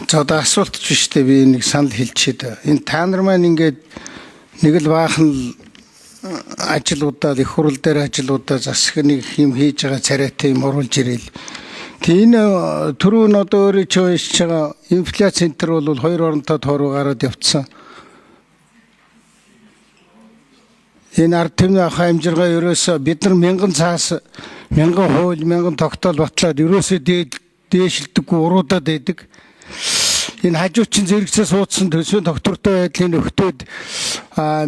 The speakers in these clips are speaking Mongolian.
За одоо асуулт ч биш дээ, би нэг санал хэлчихэд. Энэ та нар маань ингээд нэг л баахан ажлуудаа, их хурал дээр ажлуудаа засах нэг юм хийж байгаа царайтай юм оруулж ирээл. Энэ түрүү нь одоо өөрөө ч хийж байгаа инфляц центр бол 2 оронтой тоор гараад явцсан. Энэ ард түмний ах амжиргаа ерөөсө бид нар 1000 цаас 1000 хууль 1000 тогтоол батлаад ерөөсө дээшилдэггүй уруудаад байдаг. Энэ хажуучин зэрэгцээ суудсан төсвийн доктортой байдлын нөхдөд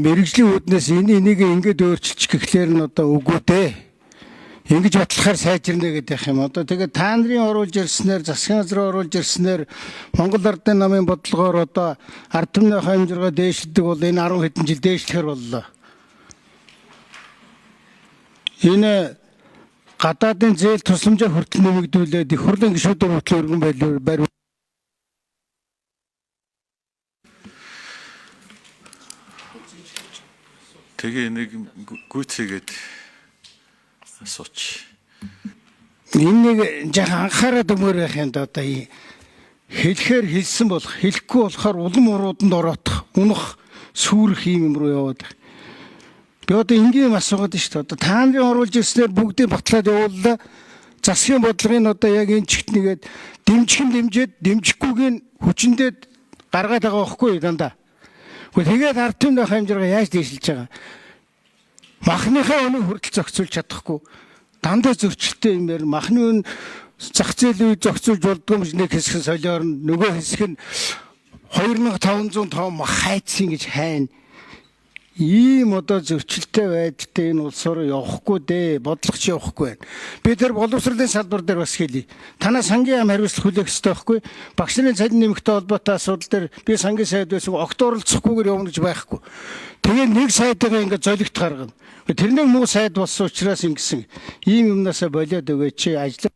мэрэгжлийн үүднээс энийг ингэж өөрчилчих гэхлээр нь одоо үгүй дээ. Ингэж батлахаар сайжирнэ гэдэг юм. Одоо тэгээд та нарын оруулж ирснээр засгийн газрын оруулж ирснээр Монгол Ардын намын бодлогоор одоо ард түмний хэмжиргээ дээшилдэг бол энэ 10 хэдэн жил дээшлэхэр боллоо. Энэ гадаадын зээл тусламжаа хүртэл нэмэгдүүлээд их хурлын гишүүдээр хүртэл өргөн барь. Тэгээ нэг гүйцээгээд асууч. Энийг жаахан анхаарал өгмөр байх юм да одоо хэлэхээр хэлсэн болох, хэлэхгүй болохоор улам урууданд ороодох, унах, сүрэх юм руу яваад байна. Би одоо энгийн асуугаад шүү дээ. Одоо та нарын оруулж ирснээр бүгдийг батлаад явууллаа. Засгийн бодлогын одоо яг энэ чигт нэгээд дэмжихэд дэмжихгүйг нь хүчнээд гаргаад байгаа байхгүй дандаа. Тэгээд ард түмний хэмжиргээ яаж дээшилж байгаа? Махныхаа өнөө хүртэл зохицуулж чадахгүй. Дандаа зөрчилтэй юм яар. Махны өн зах зээлийн үе зохицуулж болдгоо гэж нэг хэсэг солиорно. Нөгөө хэсэг нь 2500 тонн мах хайцсан гэж хайна. Ийм одоо зөрчилтэй байдалтай энэ улсоор явахгүй дээ. Бодлогоч явахгүй байна. Би тэр боловсролын салбар дээр бас хэлье. Танаа сангийн ам хариуцлага хүлээх ёстой байхгүй. Багш нарын цалин нэмэгтэй холбоотой асуудал дээр би сангийн сайд байсан огторолцохгүйгээр явна гэж байхгүй. Тэгээ нэг сайдгаа ингээд золигт гаргана. Тэрний муу сайд болсон учраас ингэсэн. Ийм юмнасаа болоод өгөөч. Ажил